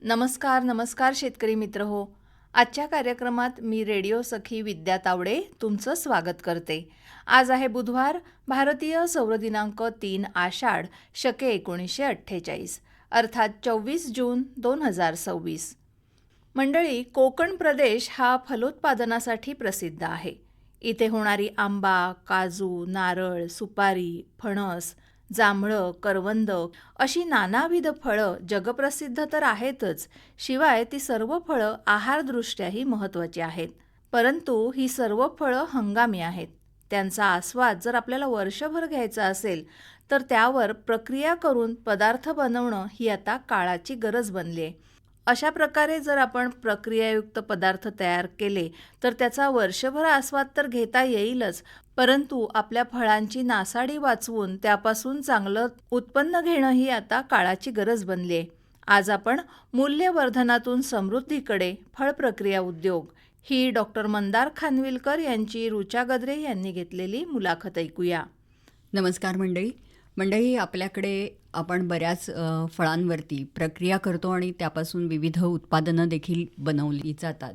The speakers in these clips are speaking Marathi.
नमस्कार नमस्कार शेतकरी मित्र हो. आजच्या कार्यक्रमात मी रेडिओ सखी विद्या तावडे तुमचं स्वागत करते. आज आहे बुधवार, भारतीय सौर दिनांक 3 आषाढ शके 1948 अर्थात 24 जून 2026. मंडळी, कोकण प्रदेश हा फलोत्पादनासाठी प्रसिद्ध आहे. इथे होणारी आंबा, काजू, नारळ, सुपारी, फणस, जांभळं, करवंद अशी नानाविध फळं जगप्रसिद्ध तर आहेतच, शिवाय ती सर्व फळं आहारदृष्ट्याही महत्त्वाची आहेत. परंतु ही सर्व फळं हंगामी आहेत. त्यांचा आस्वाद जर आपल्याला वर्षभर घ्यायचा असेल तर त्यावर प्रक्रिया करून पदार्थ बनवणं ही आता काळाची गरज बनली आहे. अशा प्रकारे जर आपण प्रक्रियायुक्त पदार्थ तयार केले तर त्याचा वर्षभर आस्वाद तर घेता येईलच, परंतु आपल्या फळांची नासाडी वाचवून त्यापासून चांगलं उत्पन्न घेणं ही आता काळाची गरज बनली आहे. आज आपण मूल्यवर्धनातून समृद्धीकडे फळ प्रक्रिया उद्योग ही डॉक्टर मंदार खानविलकर यांची ऋचा गद्रे यांनी घेतलेली मुलाखत ऐकूया. नमस्कार मंडळी, आपल्याकडे आपण बऱ्याच फळांवरती प्रक्रिया करतो आणि त्यापासून विविध उत्पादनं देखील बनवली जातात.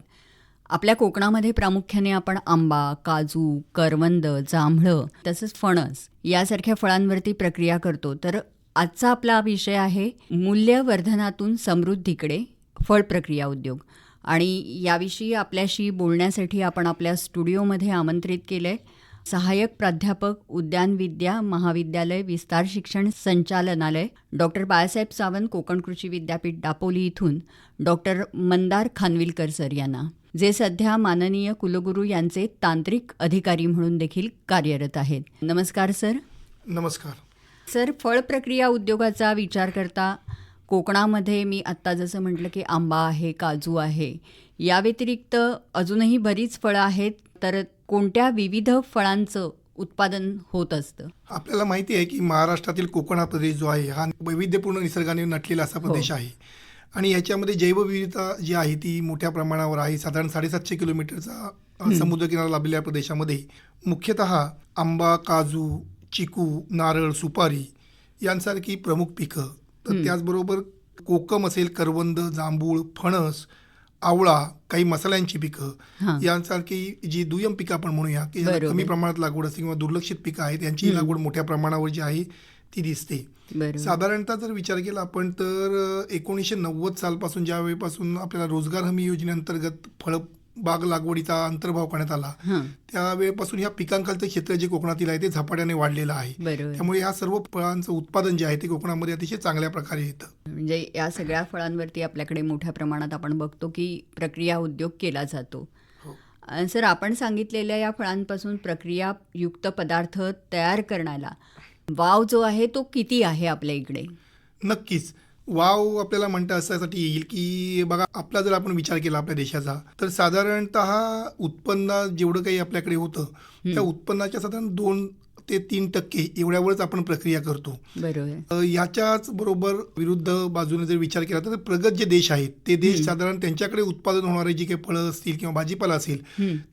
आपल्या कोकणामध्ये प्रामुख्याने आपण आंबा, काजू, करवंद, जांभळं तसंच फणस यासारख्या फळांवरती प्रक्रिया करतो. तर आजचा आपला विषय आहे मूल्यवर्धनातून समृद्धीकडे फळ प्रक्रिया उद्योग. आणि याविषयी आपल्याशी बोलण्यासाठी आपण आपल्या स्टुडिओमध्ये आमंत्रित केलं आहे सहाय्यक प्राध्यापक, उद्यानविद्या महाविद्यालय, विस्तार शिक्षण संचालनालय, डॉक्टर बाळासाहेब सावंत, कोकण कृषी विद्यापीठ दापोली इथून डॉक्टर मंदार खानविलकर सर यांना, जे सध्या माननीय कुलगुरू यांचे तांत्रिक अधिकारी म्हणून देखील कार्यरत आहेत. नमस्कार सर. नमस्कार सर, फळ प्रक्रिया उद्योगाचा विचार करता कोकणामध्ये मी आत्ता जसं म्हटलं की आंबा आहे, काजू आहे, या व्यतिरिक्त अजूनही बरीच फळं आहेत. तर कोणत्या विविध फळांचं उत्पादन होत असतं? आपल्याला माहिती आहे की महाराष्ट्रातील कोकण हा प्रदेश जो आहे हा वैविध्यपूर्ण निसर्गाने नटलेला असा प्रदेश आहे. आणि याच्यामध्ये जैवविविधता जी आहे ती मोठ्या प्रमाणावर आहे. साधारण 750 किलोमीटरचा समुद्रकिनारा लाभलेल्या प्रदेशामध्ये मुख्यतः आंबा, काजू, चिकू, नारळ, सुपारी यांसारखी प्रमुख पिकं, तर त्याचबरोबर कोकम असेल, करवंद, जांभूळ, फणस, आवळा, काही मसाल्यांची पिकं यांसारखी जी दुय्यम पिकं आपण म्हणूया की कमी प्रमाणात लागवड असते किंवा दुर्लक्षित पिकं आहेत, यांची लागवड मोठ्या प्रमाणावर जी आहे ती दिसते. साधारणतः जर विचार केला आपण तर 1990 सालपासून ज्या वेळेपासून आपल्याला रोजगार हमी योजनेअंतर्गत फळ बाग लागवडीचा अंतर्भाव करण्यात आला त्यावेळेपासून ह्या पिकांखालचं क्षेत्र जे कोकणातील आहे ते झपाट्याने वाढलेलं आहे. त्यामुळे या सर्व फळांचं उत्पादन जे आहे ते कोकणामध्ये अतिशय चांगल्या प्रकारे येतं. म्हणजे या सगळ्या फळांवरती आपल्याकडे मोठ्या प्रमाणात आपण बघतो की प्रक्रिया उद्योग केला जातो. सर, आपण सांगितलेल्या या फळांपासून प्रक्रियायुक्त पदार्थ तयार करण्याला वाव जो आहे तो किती आहे आपल्या इकडे? नक्कीच वाव आपल्याला म्हणता असासाठी येईल की बघा, आपला जर आपण विचार केला आपल्या देशाचा तर साधारणतः उत्पन्न जेवढं काही आपल्याकडे होतं त्या उत्पन्नाच्या साधारण 2 ते 3% एवढ्यावरच आपण प्रक्रिया करतो. बरोबर. याच्याच बरोबर विरुद्ध बाजूने जर विचार केला तर प्रगत जे देश आहेत ते देश साधारण त्यांच्याकडे उत्पादन होणारे जी काही फळं असतील किंवा भाजीपाला असेल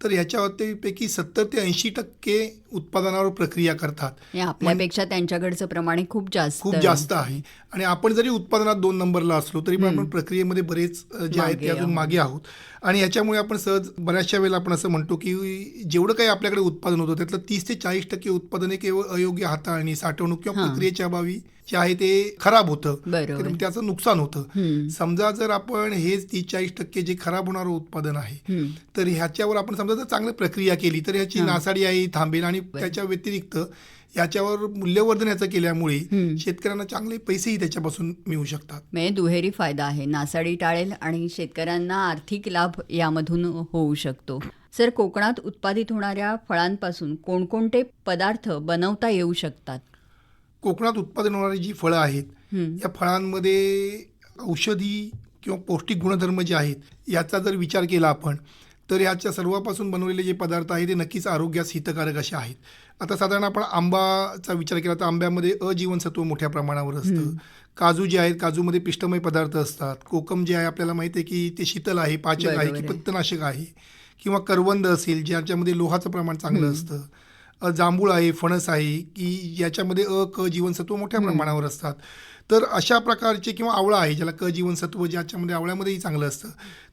तर ह्याच्यापैकी 70 ते 80% उत्पादनावर प्रक्रिया करतात. आपल्यापेक्षा त्यांच्याकडचं प्रमाण खूप जास्त आहे. आणि आपण जरी उत्पादनात 2 नंबरला असलो तरी पण आपण प्रक्रियेमध्ये बरेच जे आहेत ते अजून मागे आहोत. आणि याच्यामुळे आपण सहज बऱ्याचशा वेळेला आपण असं म्हणतो की जेवढं काही आपल्याकडे उत्पादन होतं त्यातलं 30 ते 40% उत्पादन हे केवळ अयोग्य हाताळणी, साठवणूक किंवा प्रक्रियेच्या अभावी जे आहे ते खराब होतं, त्याचं नुकसान होतं. समजा जर आपण हेच 30-40% जे खराब होणारं उत्पादन आहे तर ह्याच्यावर आपण समजा जर चांगली प्रक्रिया केली तर ह्याची नासाडी आहे थांबेल. आणि त्याच्या व्यतिरिक्त याच्यावर मूल्यवर्धन याचं केल्यामुळे शेतकऱ्यांना चांगले पैसेही त्याच्यापासून मिळू शकतात. म्हणजे दुहेरी फायदा आहे, नासाडी टाळेल आणि शेतकऱ्यांना आर्थिक लाभ यामधून होऊ शकतो. सर, कोकणात उत्पादित होणाऱ्या फळांपासून कोणकोणते पदार्थ बनवता येऊ शकतात? कोकणात उत्पादन होणारी जी फळं आहेत या फळांमध्ये औषधी किंवा पौष्टिक गुणधर्म जे आहेत याचा जर विचार केला आपण तर याच्या सर्वापासून बनवलेले जे पदार्थ आहेत ते नक्कीच आरोग्यास हितकारक असे आहेत. आता साधारण आपण आंबाचा विचार केला तर आंब्यामध्ये अजीवनसत्व मोठ्या प्रमाणावर असतं. काजू जे आहेत काजूमध्ये पिष्टमय पदार्थ असतात. कोकम जे आहे आपल्याला माहिती आहे की ते शीतल आहे, पाचक आहे की पित्तनाशक आहे. किंवा करवंद असेल ज्याच्यामध्ये लोहाचं प्रमाण चांगलं असतं. जांभूळ आहे, फणस आहे, की याच्यामध्ये क जीवनसत्व मोठ्या प्रमाणावर असतात. तर अशा प्रकारचे किंवा आवळा आहे ज्याला क जीवनसत्व ज्याच्यामध्ये आवळ्यामध्येही चांगलं असतं.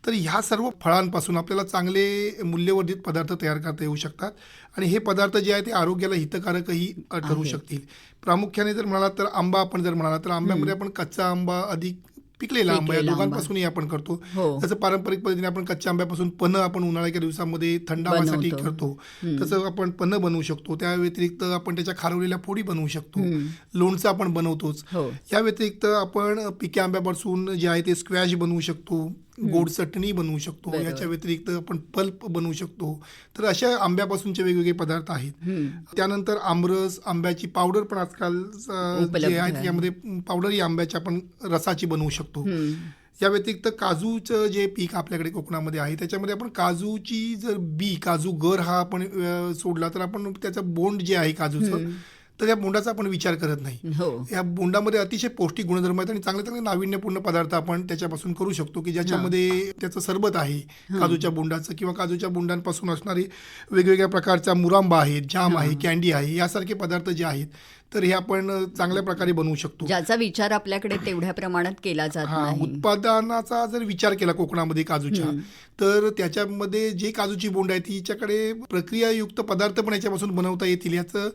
तर ह्या सर्व फळांपासून आपल्याला चांगले मूल्यवर्धित पदार्थ तयार करता येऊ शकतात आणि हे पदार्थ जे आहे ते आरोग्याला हितकारकही ठरू आहेत. शकतील. प्रामुख्याने जर म्हणालात तर आंबा आपण जर म्हणाला तर आंब्यामध्ये आपण कच्चा आंबा अधिक पिकलेला आंबा या पिकलेला आंबा. दोघांपासूनही आपण करतो. हो. जसं पारंपरिक पद्धतीने आपण कच्च्या आंब्यापासून पन्ह आपण उन्हाळ्याच्या दिवसामध्ये थंडावासाठी बनवतो. करतो. तसं आपण पन्ह बनवू शकतो. त्या व्यतिरिक्त आपण त्याच्या खारवलेल्या फोडी बनवू शकतो. लोणचं आपण बनवतोच. हो. या व्यतिरिक्त आपण पिक्या आंब्यापासून जे आहे ते स्क्वॅश बनवू शकतो, गोड चटणी बनवू शकतो. बरोबर. याच्या व्यतिरिक्त आपण पल्प बनवू शकतो. तर अशा आंब्यापासूनचे वेगवेगळे पदार्थ आहेत. त्यानंतर आमरस, आंब्याची पावडर पण आजकाल उपलब्ध जे आहे आहे. त्यामध्ये पावडरही आंब्याच्या आपण रसाची बनवू शकतो. या व्यतिरिक्त काजूचं जे पीक आपल्याकडे कोकणामध्ये आहे त्याच्यामध्ये आपण काजूची जर काजू गर हा आपण सोडला तर आपण त्याचं बोंड जे आहे काजूचं तर या बोंडाचा आपण विचार करत नाही. हो. या बोंडामध्ये अतिशय पौष्टिक गुणधर्म आहेत आणि चांगले चांगले नाविन्यपूर्ण पदार्थ आपण त्याच्यापासून करू शकतो की ज्याच्यामध्ये त्याचं सरबत आहे काजूच्या बोंडाचं किंवा काजूच्या बोंडांपासून असणारे वेगवेगळ्या प्रकारचा मुरांबा आहे, जाम आहे, कॅन्डी आहे, यासारखे पदार्थ जे आहेत तर हे आपण चांगल्या प्रकारे बनवू शकतो. ज्याचा विचार आपल्याकडे तेवढ्या प्रमाणात केला जात नाही. उत्पादनाचा जर विचार केला कोकणामध्ये काजूच्या तर त्याच्यामध्ये जे काजूची बोंड आहे तिच्याकडे प्रक्रियायुक्त पदार्थ पण याच्यापासून बनवता येतील याचं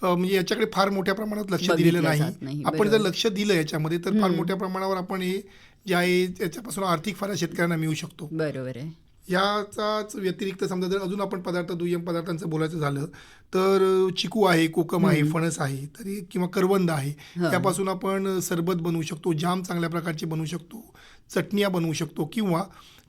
म्हणजे याच्याकडे फार मोठ्या प्रमाणात लक्ष दिलेलं बघितलं जात नाही. नाही. आपण जर बरोबर. लक्ष दिलं याच्यामध्ये तर फार मोठ्या प्रमाणावर आपण हे जे आहे याच्यापासून आर्थिक फायदा शेतकऱ्यांना मिळू शकतो. बरोबर आहे. याचाच व्यतिरिक्त समजा जर अजून आपण दुय्यम पदार्थांचं बोलायचं झालं तर चिकू आहे, कोकम आहे, फणस आहे तरी किंवा करवंद आहे त्यापासून आपण सरबत बनवू शकतो, जाम चांगल्या प्रकारचे बनवू शकतो, चटण्या बनवू शकतो किंवा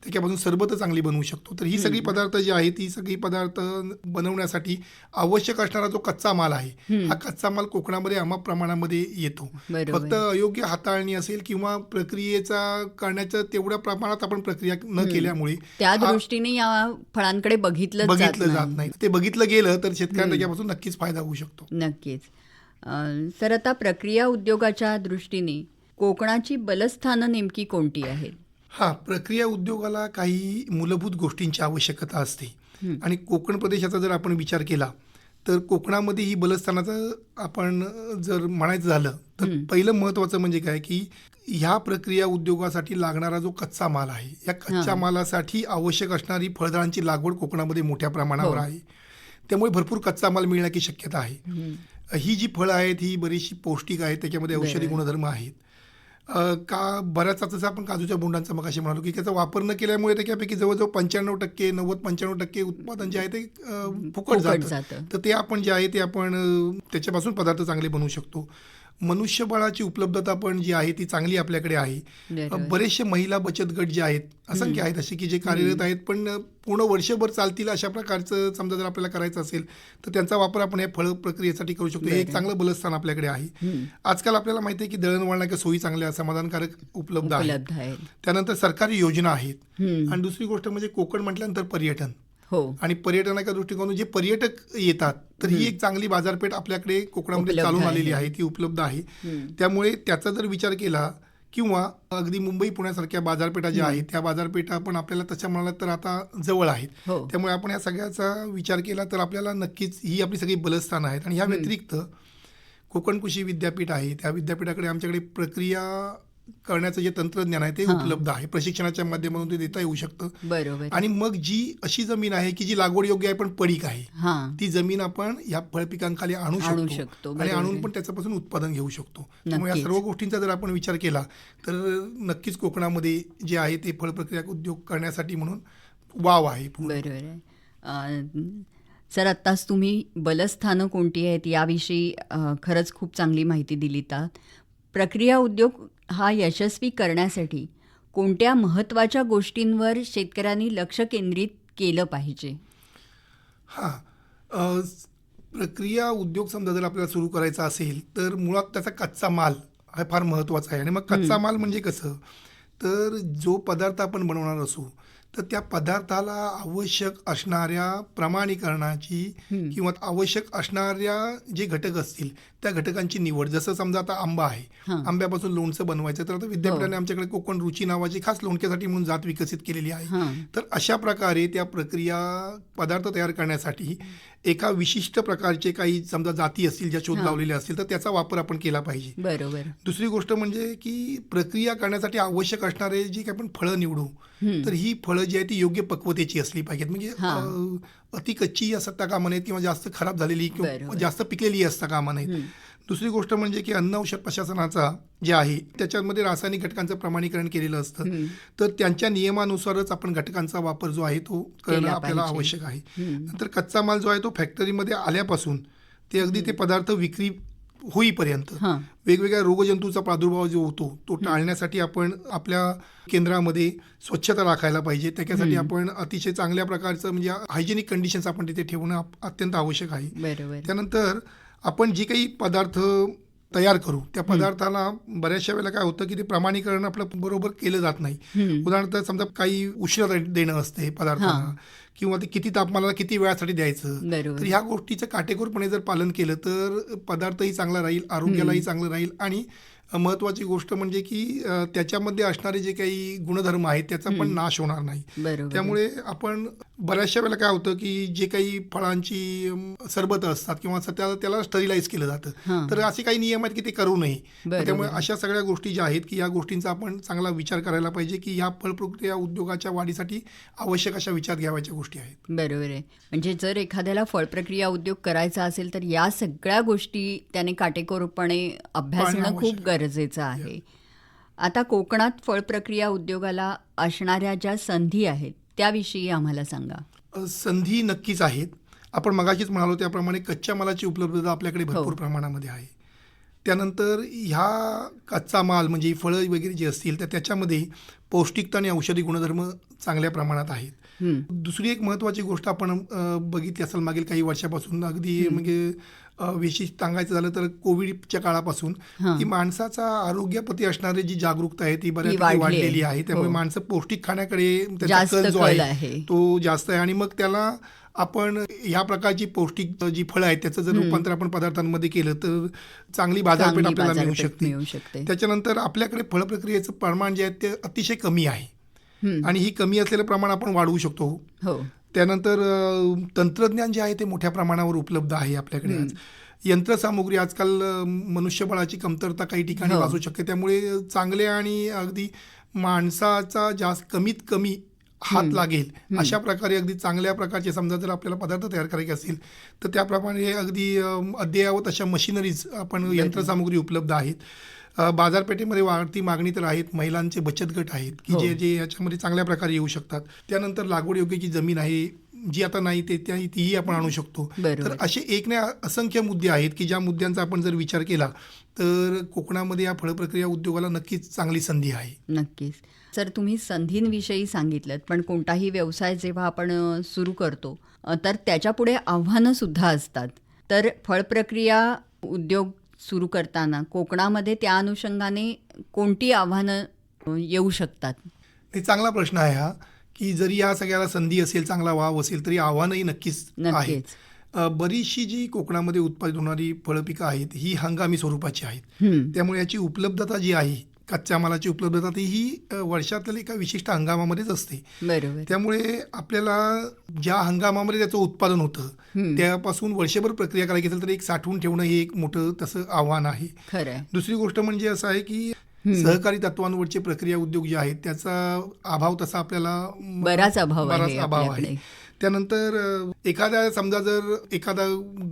त्याच्यापासून सरबत चांगली बनवू शकतो. तर ही सगळी पदार्थ जी आहेत ही सगळी पदार्थ बनवण्यासाठी आवश्यक असणारा जो कच्चा माल आहे हा कच्चा माल कोकणामध्ये अमाप प्रमाणामध्ये येतो. बरोबर. फक्त अयोग्य हाताळणी असेल किंवा प्रक्रियेचा करण्याचं तेवढ्या प्रमाणात आपण प्रक्रिया न केल्यामुळे त्या दृष्टीने या फळांकडे बघितलं जात नाही. ते बघितलं गेलं तर शेतकऱ्यांना त्यापासून नक्कीच फायदा होऊ शकतो. नक्कीच. सर, आता प्रक्रिया उद्योगाच्या दृष्टीने कोकणाची बलस्थानं नेमकी कोणती आहेत? प्रक्रिया उद्योगाला काही मूलभूत गोष्टींची आवश्यकता असते आणि कोकण प्रदेशाचा जर आपण विचार केला तर कोकणामध्ये ही बलस्थानाचं आपण जर म्हणायचं झालं तर पहिलं महत्त्वाचं म्हणजे काय की ह्या प्रक्रिया उद्योगासाठी लागणारा जो कच्चा माल आहे या कच्च्या मालासाठी आवश्यक असणारी फळझाडांची लागवड कोकणामध्ये मोठ्या प्रमाणावर आहे. त्यामुळे भरपूर कच्चा माल मिळण्याची शक्यता आहे. ही जी फळं आहेत ही बरीचशी पौष्टिक आहेत, त्याच्यामध्ये औषधी गुणधर्म आहेत. का बऱ्याच जसं आपण काजूच्या बोंडांचा मगाशी म्हणालो की त्याचा वापर न केल्यामुळे त्याच्यापैकी जवळजवळ 95% 90-95% उत्पादन जे आहे ते फुकट जातं. तर ते आपण जे आहे ते आपण त्याच्यापासून पदार्थ चांगले बनवू शकतो. मनुष्यबळाची उपलब्धता पण जी आहे ती चांगली आपल्याकडे आहे. बरेचसे महिला बचत गट जे आहेत असंख्य आहेत असे की जे कार्यरत आहेत पण पूर्ण वर्षभर चालतील अशा प्रकारचं समजा जर आपल्याला करायचं असेल तर त्यांचा वापर आपण या फळ प्रक्रियेसाठी करू शकतो. हे एक चांगलं बलस्थान आपल्याकडे आहे. आजकाल आपल्याला माहिती आहे की दळणवळणाच्या सोयी चांगल्या समाधानकारक उपलब्ध आहेत. त्यानंतर सरकारी योजना आहेत आणि दुसरी गोष्ट म्हणजे कोकण म्हटल्यानंतर पर्यटन आणि पर्यटनाच्या दृष्टिकोनातून जे पर्यटक येतात तर ही एक चांगली बाजारपेठ आपल्याकडे कोकणामध्ये चालून आलेली आहे, ती उपलब्ध आहे. त्यामुळे त्याचा जर विचार केला किंवा अगदी मुंबई पुण्यासारख्या बाजारपेठा ज्या आहेत त्या बाजारपेठा पण आपल्याला तशा म्हणाला तर आता जवळ आहेत. त्यामुळे आपण या सगळ्याचा विचार केला तर आपल्याला नक्कीच ही आपली सगळी बलस्थानं आहेत. आणि ह्या व्यतिरिक्त कोकण कृषी विद्यापीठ आहे, त्या विद्यापीठाकडे आमच्याकडे प्रक्रिया करण्याचं जे तंत्रज्ञान आहे ते उपलब्ध आहे. प्रशिक्षणाच्या माध्यमातून ते देता येऊ शकतं. बरोबर. आणि मग जी अशी जमीन आहे की जी लागवड योग्य आहे पण पडीक आहे ती जमीन आपण या फळपिकांखाली आणू शकतो आणि आणून पण त्याच्यापासून उत्पादन घेऊ शकतो. त्यामुळे या सर्व गोष्टींचा जर आपण विचार केला तर नक्कीच कोकणामध्ये जे आहे ते फळ प्रक्रिया उद्योग करण्यासाठी म्हणून वाव आहे. बरोबर आहे. सर, आत्ताच तुम्ही बलस्थानं कोणती आहेत याविषयी खरंच खूप चांगली माहिती दिलीत. प्रक्रिया उद्योग हा यशस्वी करण्यासाठी कोणत्या महत्त्वाच्या गोष्टींवर शेतकऱ्यांनी लक्ष केंद्रित केलं पाहिजे? प्रक्रिया उद्योग समजा जर आपल्याला सुरू करायचा असेल तर मुळात त्याचा कच्चा माल हा फार महत्त्वाचा आहे. आणि मग कच्चा माल म्हणजे कसं तर जो पदार्थ आपण बनवणार असू तर त्या पदार्थाला आवश्यक असणाऱ्या प्रमाणीकरणाची किंवा आवश्यक असणाऱ्या जे घटक असतील त्या घटकांची निवड. जसं समजा आता आंबा आहे, आंब्यापासून लोणचं बनवायचं, तर आता विद्यापीठाने आमच्याकडे कोकण रुची नावाची खास लोणच्यासाठी म्हणून जात विकसित केलेली आहे. तर अशा प्रकारे त्या प्रक्रिया पदार्थ तयार करण्यासाठी एका विशिष्ट प्रकारचे काही समजा जाती असतील ज्या शोध लावलेल्या असतील तर त्याचा वापर आपण केला पाहिजे. बरोबर. दुसरी गोष्ट म्हणजे की प्रक्रिया करण्यासाठी आवश्यक असणारे जी काही आपण फळं निवडू तर ही फळं जी आहे ती योग्य पक्वतेची असली पाहिजेत. म्हणजे अति कच्ची असता कामा नयेत किंवा जास्त खराब झालेली किंवा जास्त पिकलेली असता कामा नयेत. दुसरी गोष्ट म्हणजे की अन्न औषध प्रशासनाचा जे आहे त्याच्यामध्ये रासायनिक घटकांचं प्रमाणीकरण केलेलं असतं, तर त्यांच्या नियमानुसारच आपण घटकांचा वापर जो आहे तो करणं आपल्याला आवश्यक आहे. नंतर कच्चा माल जो आहे तो फॅक्टरीमध्ये आल्यापासून ते अगदी ते पदार्थ विक्री होईपर्यंत वेगवेगळ्या रोगजंतूचा प्रादुर्भाव जो होतो तो टाळण्यासाठी आपण आपल्या केंद्रामध्ये स्वच्छता राखायला पाहिजे. त्याच्यासाठी आपण अतिशय चांगल्या प्रकारचं म्हणजे हायजेनिक कंडिशन्स आपण तिथे ठेवणं अत्यंत आवश्यक आहे. त्यानंतर आपण जे काही पदार्थ तयार करू त्या पदार्थाला बऱ्याचशा वेळेला काय होतं की ते प्रमाणीकरण आपलं बरोबर केलं जात नाही. उदाहरणार्थ समजा काही उष्णता देणं असते पदार्थाला किंवा ते किती तापमानाला किती वेळासाठी द्यायचं, तर ह्या गोष्टीचं काटेकोरपणे जर पालन केलं तर पदार्थही चांगला राहील, आरोग्यालाही चांगलं राहील. आणि महत्त्वाची गोष्ट म्हणजे की त्याच्यामध्ये असणारे जे काही गुणधर्म आहेत त्याचा पण नाश होणार नाही. त्यामुळे आपण बऱ्याचशा वेळेला काय होतं की जे काही फळांची सरबत असतात किंवा त्याला स्टरिलाइज केलं जातं, तर असे काही नियम आहेत की ते करू नये. त्यामुळे अशा सगळ्या गोष्टी ज्या आहेत की या गोष्टींचा आपण चांगला विचार करायला पाहिजे की या फळप्रक्रिया उद्योगाच्या वाढीसाठी आवश्यक अशा विचार घ्यावायच्या गोष्टी आहेत. बरोबर आहे. म्हणजे जर एखाद्याला फळप्रक्रिया उद्योग करायचा असेल तर या सगळ्या गोष्टी त्याने काटेकोरपणे अभ्यासणं खूप गरजेचं आहे. आता कोकणात फळप्रक्रिया उद्योगाला असणाऱ्या ज्या संधी आहेत त्याविषयी आम्हाला सांगा. संधी नक्कीच आहेत. आपण मगाशीच म्हणालो त्याप्रमाणे कच्च्या मालाची उपलब्धता आपल्याकडे भरपूर प्रमाणामध्ये आहे. त्यानंतर ह्या कच्चा माल म्हणजे फळं वगैरे जे असतील तर त्याच्यामध्ये पौष्टिकता आणि औषधी गुणधर्म चांगल्या प्रमाणात आहेत. दुसरी एक महत्त्वाची गोष्ट आपण बघितली असेल मागील काही वर्षापासून, अगदी म्हणजे विशेष सांगायचं झालं तर कोविडच्या काळापासून की माणसाचा आरोग्याप्रती असणारी जी जागरूकता आहे ती बऱ्यापैकी वाढलेली आहे. त्यामुळे माणसं पौष्टिक खाण्याकडे त्याचा कल जो आहे तो जास्त आहे. आणि मग त्याला आपण ह्या प्रकारची पौष्टिक जी फळं आहेत त्याचं जर रूपांतर आपण पदार्थांमध्ये केलं तर चांगली बाजारपेठ आपल्याला मिळू शकते. त्याच्यानंतर आपल्याकडे फळ प्रक्रियेचं प्रमाण जे आहे ते अतिशय कमी आहे आणि ही कमी असलेलं प्रमाण आपण वाढवू शकतो. त्यानंतर तंत्रज्ञान जे आहे ते मोठ्या प्रमाणावर उपलब्ध आहे आपल्याकडे. आज यंत्रसामुग्री, आजकाल मनुष्यबळाची कमतरता काही ठिकाणी भासू शकते. त्यामुळे चांगले आणि अगदी माणसाचा जास्त कमीत कमी हात लागेल अशा प्रकारे अगदी चांगल्या प्रकारचे समजा जर आपल्याला पदार्थ तयार करायचे असतील तर त्याप्रमाणे अगदी अद्ययावत अशा मशिनरीज आपण यंत्रसामुग्री उपलब्ध आहेत. बाजारपेठेमध्ये वाढती मागणी तर आहेत. महिलांचे बचत गट आहेत की जे याच्यामध्ये चांगल्या प्रकारे येऊ शकतात. त्यानंतर लागवड योग्य जमीन आहे जी आता नाही तीही आपण आणू शकतो. तर असे एक नाही असंख्य मुद्दे आहेत की ज्या मुद्द्यांचा आपण जर विचार केला तर कोकणामध्ये या फळप्रक्रिया उद्योगाला नक्कीच चांगली संधी आहे. नक्कीच. सर, तुम्ही संधींविषयी सांगितलं, पण कोणताही व्यवसाय जेव्हा आपण सुरू करतो तर त्याच्यापुढे आव्हानं सुद्धा असतात. तर फळप्रक्रिया उद्योग सुरू करताना कोकणामध्ये त्या अनुषंगाने कोणती आव्हानं येऊ शकतात? हे चांगला प्रश्न आहे हा, की जरी या सगळ्याला संधी असेल, चांगला वाव असेल तरी आव्हानही नक्कीच आहे. बरीचशी जी कोकणामध्ये उत्पादित होणारी फळपिकं आहेत ही हंगामी स्वरूपाची आहेत. त्यामुळे याची उपलब्धता जी आहे कच्च्या मालाची उपलब्धता ती ही वर्षातल्या एका विशिष्ट हंगामामध्येच असते. त्यामुळे आपल्याला ज्या हंगामामध्ये त्याचं उत्पादन होतं त्यापासून वर्षभर प्रक्रिया करायची असेल तर एक साठवून ठेवणं हे एक मोठं तसं आव्हान आहे. दुसरी गोष्ट म्हणजे असं आहे की सहकारी तत्वांवरचे प्रक्रिया उद्योग जे आहेत त्याचा अभाव तसा आपल्याला बराच अभाव आहे. त्यानंतर एखाद्या समजा जर एखादा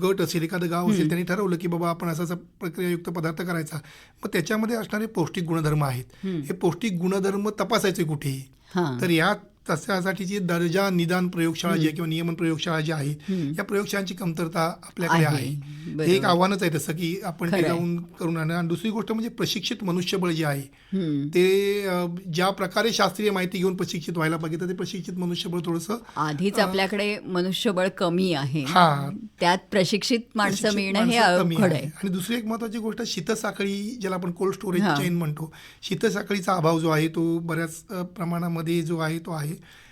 गट असेल, एखादं गाव असेल, त्यांनी ठरवलं की बाबा आपण असा प्रक्रियायुक्त पदार्थ करायचा, मग त्याच्यामध्ये असणारे पौष्टिक गुणधर्म आहेत. हे पौष्टिक गुणधर्म तपासायचे कुठे? तर या तशासाठीची दर्जा निदान प्रयोगशाळा जी आहे किंवा नियमन प्रयोगशाळा जी आहे या प्रयोगशाळांची कमतरता आपल्याकडे आहे. हे एक आव्हानच आहे तसं की आपण ते जाऊन करून आणणं. आणि दुसरी गोष्ट म्हणजे प्रशिक्षित मनुष्यबळ जे आहे ते ज्या प्रकारे शास्त्रीय माहिती घेऊन प्रशिक्षित व्हायला पाहिजे तर ते प्रशिक्षित मनुष्यबळ थोडंसं आधीच आपल्याकडे मनुष्यबळ कमी आहे, त्यात प्रशिक्षित माणसं मिळणं हे अवघड आहे. आणि दुसरी एक महत्वाची गोष्ट शीतसाखळी ज्याला आपण कोल्ड स्टोरेज चेन म्हणतो, शीतसाखळीचा अभाव जो आहे तो बऱ्याच प्रमाणामध्ये जो आहे तो आहे.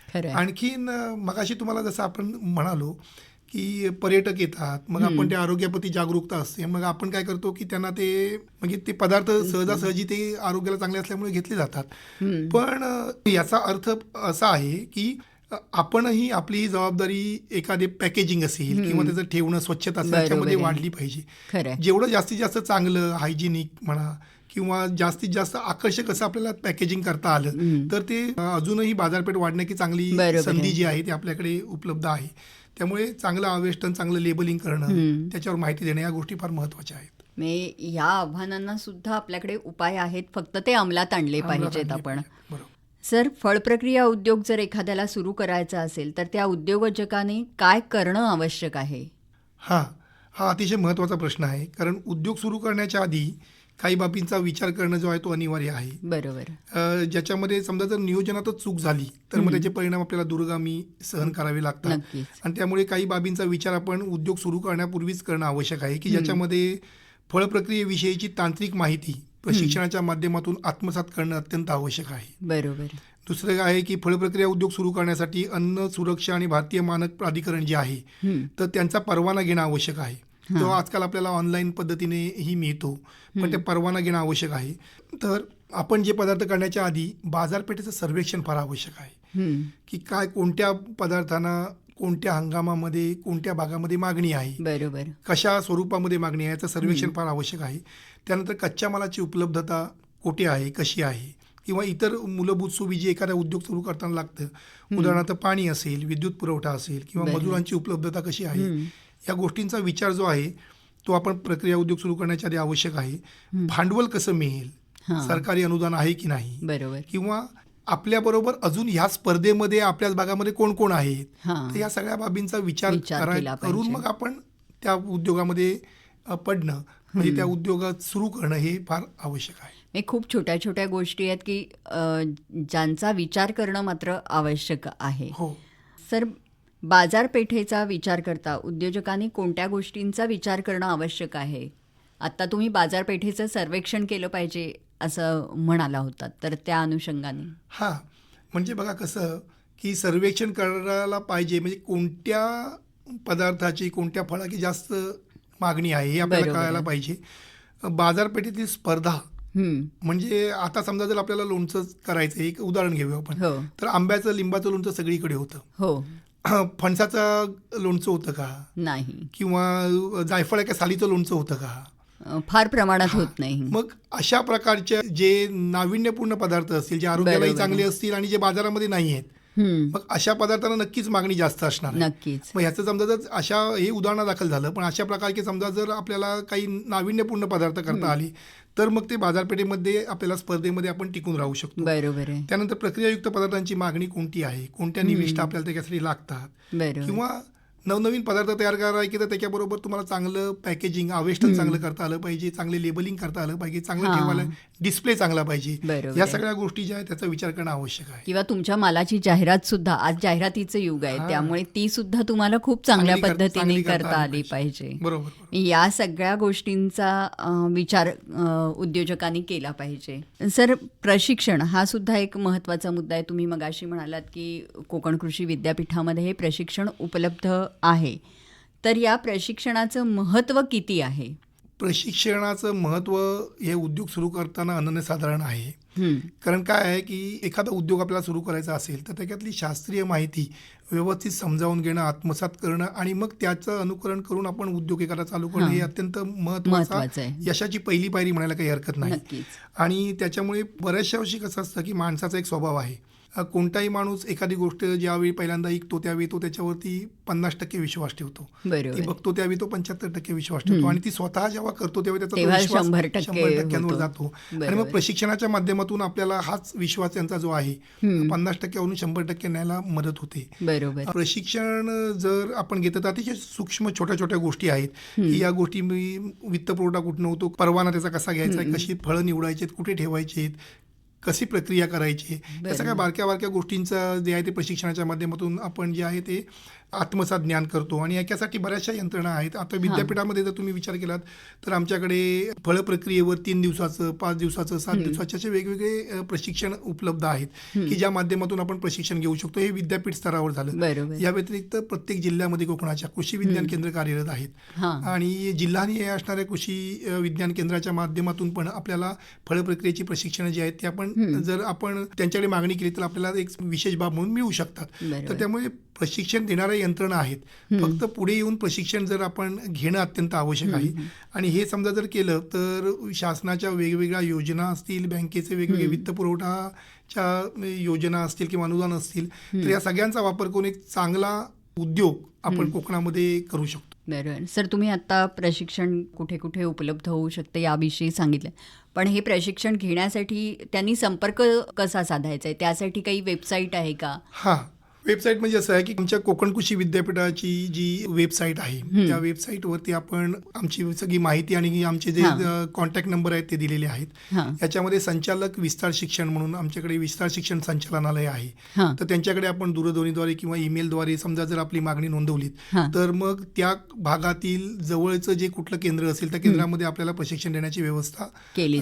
खरं आहे. आणखीन मगाशी तुम्हाला जसं आपण म्हणालो की पर्यटक येतात, मग आपण त्या आरोग्याप्रती जागरूकता असते, मग आपण काय करतो की त्यांना ते म्हणजे ते पदार्थ सहजासहजी ते आरोग्याला चांगले असल्यामुळे घेतले जातात. पण याचा अर्थ असा आहे की आपणही आपली जबाबदारी एखादे पॅकेजिंग असेल किंवा त्याचं ठेवणं, स्वच्छता असेल, बरोबर त्याच्यामध्ये आहे. वाढली पाहिजे. खरं आहे. जेवढं जास्तीत जास्त चांगलं हायजिनिक म्हणा किंवा जास्तीत जास्त आकर्षक असं आपल्याला पॅकेजिंग करता आलं तर ते अजूनही बाजारपेठ वाढण्याची चांगली बरोबर संधी आहे. जी आहे ती आपल्याकडे उपलब्ध आहे. त्यामुळे चांगलं आवेष्टन, चांगलं लेबलिंग करणं, त्याच्यावर माहिती देणं, या गोष्टी फार महत्त्वाच्या आहेत. म्हणजे या आव्हानांना सुद्धा आपल्याकडे उपाय आहेत, फक्त ते अंमलात आणले पाहिजेत आपण. बरोबर. सर, फळ प्रक्रिया उद्योग जर एखाद्याला सुरू करायचा असेल तर त्या उद्योजकाने काय करणं आवश्यक आहे? हा अतिशय महत्त्वाचा प्रश्न आहे. कारण उद्योग सुरू करण्याच्या आधी काही बाबींचा विचार करणं जो आहे तो अनिवार्य आहे. बरोबर. ज्याच्यामध्ये समजा जर नियोजनातच चूक झाली तर मग त्याचे परिणाम आपल्याला दूरगामी सहन करावे लागतात. नक्कीच. आणि त्यामुळे काही बाबींचा विचार आपण उद्योग सुरू करण्यापूर्वीच करणं आवश्यक आहे की ज्याच्यामध्ये फळप्रक्रियेविषयीची तांत्रिक माहिती प्रशिक्षणाच्या माध्यमातून आत्मसात करणं अत्यंत आवश्यक आहे. बरोबर. दुसरं आहे की फळप्रक्रिया उद्योग सुरू करण्यासाठी अन्न सुरक्षा आणि भारतीय मानक प्राधिकरण जे आहे तर त्यांचा परवाना घेणं आवश्यक आहे. तो आजकाल आपल्याला ऑनलाईन पद्धतीनेही मिळतो, पण ते परवाना घेणं आवश्यक आहे. तर आपण जे पदार्थ करण्याच्या आधी बाजारपेठेचं सर्वेक्षण फार आवश्यक आहे की काय कोणत्या पदार्थांना कोणत्या हंगामामध्ये कोणत्या भागामध्ये मागणी आहे, बरोबर. कशा स्वरूपामध्ये मागणी आहे, याचं सर्वेक्षण फार आवश्यक आहे. त्यानंतर कच्च्या मालाची उपलब्धता कुठे आहे, कशी आहे, किंवा इतर मूलभूत सुविधा एखादा उद्योग सुरू करताना लागतं. उदाहरणार्थ पाणी असेल, विद्युत पुरवठा असेल किंवा मजुरांची उपलब्धता कशी आहे, या गोष्टींचा विचार जो आहे तो आपण प्रक्रिया उद्योग सुरू करण्याच्या आधी आवश्यक आहे. भांडवल कसं मिळेल, सरकारी अनुदान आहे की नाही, बरोबर. किंवा आपल्याबरोबर अजून ह्या स्पर्धेमध्ये आपल्याच भागामध्ये कोण कोण आहेत, तर या सगळ्या बाबींचा विचार केला करून पाहिजे. मग आपण त्या उद्योगामध्ये पडणं म्हणजे त्या उद्योगात सुरू करणं हे फार आवश्यक आहे. हे खूप छोट्या छोट्या गोष्टी आहेत की ज्यांचा विचार करणं मात्र आवश्यक आहे. हो. सर, बाजारपेठेचा विचार करता उद्योजकांनी कोणत्या गोष्टींचा विचार करणं आवश्यक आहे? आत्ता तुम्ही बाजारपेठेचं सर्वेक्षण केलं पाहिजे असं म्हणाला होतात, तर त्या अनुषंगाने. म्हणजे बघा कसं की सर्वेक्षण करायला पाहिजे, म्हणजे कोणत्या पदार्थाची कोणत्या फळाची जास्त मागणी आहे हे आपल्याला कळायला पाहिजे. बाजारपेठेतील स्पर्धा म्हणजे आता समजा जर आपल्याला लोणचं करायचं, एक उदाहरण घेऊया आपण, तर आंब्याचं लिंबाचं लोणचं सगळीकडे होतं. फणसाचं लोणचं होतं का? नाही. किंवा जायफळाच्या सालीचं लोणचं होतं का? फार प्रमाणात होत नाही. मग अशा प्रकारचे जे नाविन्यपूर्ण पदार्थ असतील, जे आरोग्यालाही चांगले असतील आणि जे बाजारामध्ये नाही आहेत, मग अशा पदार्थांना नक्कीच मागणी जास्त असणार आहे. नक्कीच. मग ह्याचं समजा जर अशा हे उदाहरण दाखल झालं, पण अशा प्रकारचे समजा जर आपल्याला काही नाविन्यपूर्ण पदार्थ करता आले तर मग ते बाजारपेठेमध्ये आपल्याला स्पर्धेमध्ये आपण टिकून राहू शकतो. बरोबर आहे. त्यानंतर प्रक्रियायुक्त पदार्थांची मागणी कोणती आहे, कोणत्या निविष्ठा आपल्याला त्याच्यासाठी लागतात, किंवा नवनवीन पदार्थ तयार करायचे तर त्याच्याबरोबर तुम्हाला चांगलं पॅकेजिंग, आवेष्टन चांगलं करता आलं पाहिजे, चांगले लेबलिंग करता आलं पाहिजे, चांगलं ठेवायला डिस्प्ले चांगला पाहिजे. या सगळ्या गोष्टी ज्या आहेत त्याचा विचार करणं आवश्यक आहे. किंवा तुमच्या मालाची जाहिरात सुद्धा, आज जाहिरातीचं युग आहे, त्यामुळे ती सुद्धा तुम्हाला खूप चांगल्या पद्धतीने करता आली पाहिजे. बरोबर. या सगळ्या गोष्टींचा विचार उद्योजकांनी केला पाहिजे. सर, प्रशिक्षण हा सुद्धा एक महत्त्वाचा मुद्दा आहे. तुम्ही मगाशी म्हणालात की कोकण कृषी विद्यापीठामध्ये हे प्रशिक्षण उपलब्ध आहे, तर या प्रशिक्षणाचं महत्त्व किती आहे? प्रशिक्षणाचं महत्त्व हे उद्योग सुरू करताना अनन्यसाधारण आहे. कारण काय आहे की एखादा उद्योग आपल्याला सुरू करायचा असेल तर त्याच्यातली शास्त्रीय माहिती व्यवस्थित समजावून घेणं, आत्मसात करणं आणि मग त्याचं अनुकरण करून आपण उद्योग एखादा चालू करणं हे अत्यंत महत्त्वाचं आहे. यशाची पहिली पायरी म्हणायला काही हरकत नाही. आणि त्याच्यामुळे बऱ्याचशा वर्षी कसं असतं की माणसाचा एक स्वभाव आहे, कोणताही माणूस एखादी गोष्ट ज्यावेळी पहिल्यांदा ऐकतो त्यावेळी तो त्याच्यावरती 50% विश्वास ठेवतो, ती बघतो त्यावेळी तो 75% विश्वास ठेवतो, आणि ती स्वतः जेव्हा करतो तेव्हा त्याचा विश्वास 100% जातो. आणि मग प्रशिक्षणाच्या माध्यमातून आपल्याला हाच विश्वास त्यांचा जो आहे 50%वरून 100% न्यायला मदत होते. प्रशिक्षण जर आपण घेतो तर अतिशय सूक्ष्म छोट्या छोट्या गोष्टी आहेत की या गोष्टी वित्त पुरवठा कुठून होतो, परवाना त्याचा कसा घ्यायचा, कशी फळं निवडायची, कुठे ठेवायचे, कशी प्रक्रिया करायची या सगळ्या बारक्या बारक्या गोष्टींचं जे आहे ते प्रशिक्षणाच्या माध्यमातून आपण जे आहे ते आत्मसात ज्ञान करतो. आणि याच्यासाठी बऱ्याचशा यंत्रणा आहेत. आता विद्यापीठामध्ये जर तुम्ही विचार केलात तर आमच्याकडे फळ प्रक्रियेवर 3 दिवसाचं, 5 दिवसाचं, 7 दिवसाचे असे वेगवेगळे प्रशिक्षण उपलब्ध आहेत की ज्या माध्यमातून आपण प्रशिक्षण घेऊ शकतो. हे विद्यापीठ स्तरावर झालं. या व्यतिरिक्त प्रत्येक जिल्ह्यामध्ये कोकणाच्या कृषी विज्ञान केंद्र कार्यरत आहेत आणि जिल्हानिहाय असणाऱ्या कृषी विज्ञान केंद्राच्या माध्यमातून पण आपल्याला फळ प्रक्रियेची प्रशिक्षण जी आहेत ते आपण जर आपण त्यांच्याकडे मागणी केली तर आपल्याला एक विशेष बाब म्हणून मिळू शकतात. तर त्यामुळे प्रशिक्षण देणाऱ्या यंत्रणा आहेत. फक्त पुढे येऊन प्रशिक्षण जर आपण घेणं अत्यंत आवश्यक आहे. आणि हे समजा जर केलं तर शासनाच्या वेगवेगळ्या योजना असतील, बँकेचे वेगवेगळे वित्तपुरवठाच्या योजना असतील किंवा अनुदान असतील, तर या सगळ्यांचा वापर करून एक चांगला उद्योग आपण कोकणामध्ये करू शकतो. बरोबर. सर, तुम्ही आता प्रशिक्षण कुठे कुठे उपलब्ध होऊ शकते याविषयी सांगितलं, पण हे प्रशिक्षण घेण्यासाठी त्यांनी संपर्क कसा साधायचा आहे? त्यासाठी काही वेबसाईट आहे का? वेबसाईट म्हणजे असं आहे की आमच्या कोकण कृषी विद्यापीठाची जी वेबसाईट आहे त्या वेबसाईटवरती आपण आमची सगळी माहिती आणि आमचे जे कॉन्टॅक्ट नंबर आहेत ते दिलेले आहेत. याच्यामध्ये संचालक विस्तार शिक्षण म्हणून आमच्याकडे विस्तार शिक्षण संचालनालय आहे. तर त्यांच्याकडे आपण दूरध्वनीद्वारे किंवा ईमेलद्वारे समजा जर आपली मागणी नोंदवलीत तर मग त्या भागातील जवळचं जे कुठलं केंद्र असेल त्या केंद्रामध्ये आपल्याला प्रशिक्षण देण्याची व्यवस्था केली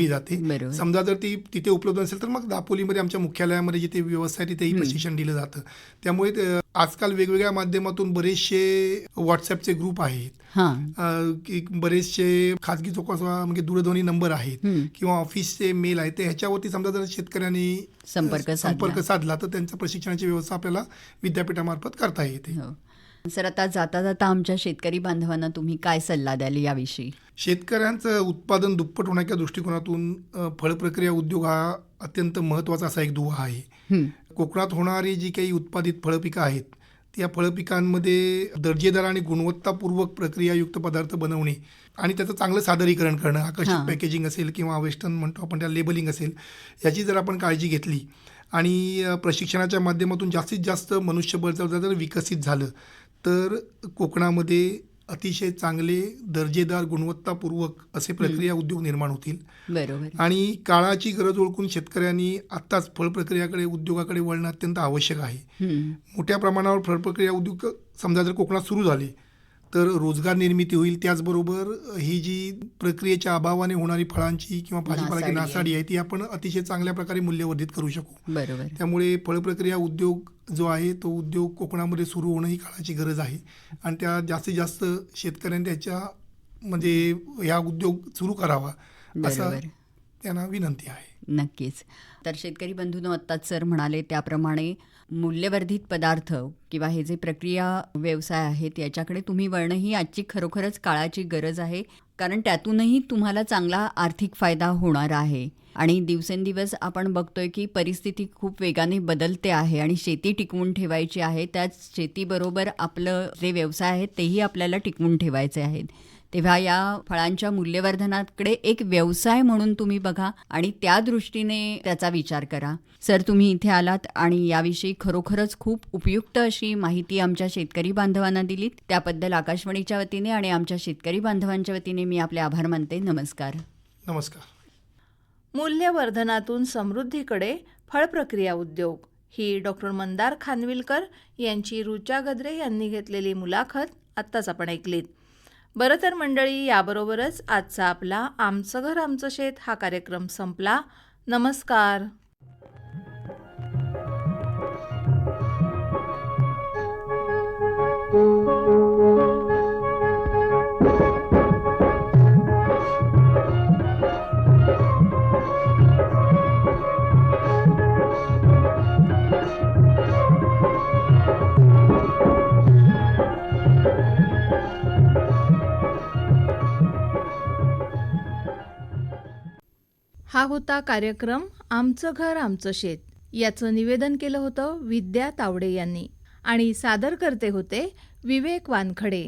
जाते. समजा जर ती तिथे उपलब्ध नसेल तर मग दापोलीमध्ये आमच्या मुख्यालयामध्ये जिथे व्यवस्था आहे तिथेही प्रशिक्षण दिलं जातं. त्यामुळे आजकाल वेगवेगळ्या माध्यमातून बरेचसे व्हॉट्सअपचे ग्रुप आहेत, बरेचसे खाजगी चौकसा म्हणजे दूरध्वनी नंबर आहेत किंवा ऑफिसचे मेल आहेत. तर ह्याच्यावरती समजा जर शेतकऱ्यांनी संपर्क साधला तर त्यांचं प्रशिक्षणाची व्यवस्था आपल्याला विद्यापीठामार्फत करता येते. सर, आता जाता जाता आमच्या शेतकरी बांधवांना तुम्ही काय सल्ला द्याल याविषयी? शेतकऱ्यांचं उत्पादन दुप्पट होण्याच्या दृष्टिकोनातून फळ प्रक्रिया उद्योग हा अत्यंत महत्त्वाचा असा एक दुवा आहे. कोकणात होणारी जी काही उत्पादित फळपिकं आहेत त्या फळपिकांमध्ये दर्जेदार आणि गुणवत्तापूर्वक प्रक्रियायुक्त पदार्थ बनवणे आणि त्याचं चांगलं सादरीकरण करणं, आकर्षक पॅकेजिंग असेल किंवा वेस्टर्न म्हणतो आपण त्या लेबलिंग असेल, याची जर आपण काळजी घेतली आणि प्रशिक्षणाच्या माध्यमातून जास्तीत जास्त मनुष्यबळ जर विकसित झालं तर कोकणामध्ये अतिशय चांगले दर्जेदार गुणवत्तापूर्वक असे प्रक्रिया उद्योग निर्माण होतील. बरोबर. आणि काळाची गरज ओळखून शेतकऱ्यांनी आत्ताच फळ प्रक्रियाकडे उद्योगाकडे वळणं अत्यंत आवश्यक आहे. मोठ्या प्रमाणावर फळ प्रक्रिया उद्योग समजा जर कोकणात सुरू झाले तर रोजगार निर्मिती होईल. त्याचबरोबर ही जी प्रक्रियेच्या अभावाने होणारी फळांची किंवा भाजीपाल्याची नासाडी आहे ती आपण अतिशय चांगल्या प्रकारे मूल्यवर्धित करू शकू. बरोबर. त्यामुळे फळ प्रक्रिया उद्योग जो आहे तो उद्योग कोकणामध्ये सुरू होणं ही काळाची गरज आहे आणि त्या जास्तीत जास्त शेतकऱ्यांनी त्याच्या म्हणजे या उद्योग सुरू करावा असं त्यांना विनंती आहे. नक्कीच. तर शेतकरी बंधूंनो, आत्ताच सर म्हणाले त्याप्रमाणे मूल्यवर्धित पदार्थ किंवा हे जे प्रक्रिया व्यवसाय आहेत याच्याकडे तुम्ही वळणं ही आजची खरोखरच काळाची गरज आहे, कारण त्यातूनही तुम्हाला चांगला आर्थिक फायदा होणार आहे. आणि दिवसेंदिवस आपण बघतोय की परिस्थिती खूप वेगाने बदलते आहे आणि शेती टिकवून ठेवायची आहे. त्याच शेतीबरोबर आपलं जे व्यवसाय आहेत तेही आपल्याला टिकवून ठेवायचे आहेत. तेव्हा या फळांच्या मूल्यवर्धनाकडे एक व्यवसाय म्हणून तुम्ही बघा आणि त्या दृष्टीने त्याचा विचार करा. सर, तुम्ही इथे आलात आणि याविषयी खरोखरच खूप उपयुक्त अशी माहिती आमच्या शेतकरी बांधवांना दिलीत. त्याबद्दल आकाशवाणीच्या वतीने आणि आमच्या शेतकरी बांधवांच्या वतीने मी आपले आभार मानते. नमस्कार. नमस्कार. मूल्यवर्धनातून समृद्धीकडे फळ प्रक्रिया उद्योग ही डॉक्टर मंदार खानविलकर यांची ऋचा गद्रे यांनी घेतलेली मुलाखत आत्ताच आपण ऐकलीत. बरं तर मंडळी, याबरोबरच आजचा आपला आमचं घर आमचं शेत हा कार्यक्रम संपला. नमस्कार. हा होता कार्यक्रम आमचं घर आमचं शेत. याचं निवेदन केलं होतं विद्या तावडे यांनी आणि सादर करते होते विवेक वानखडे.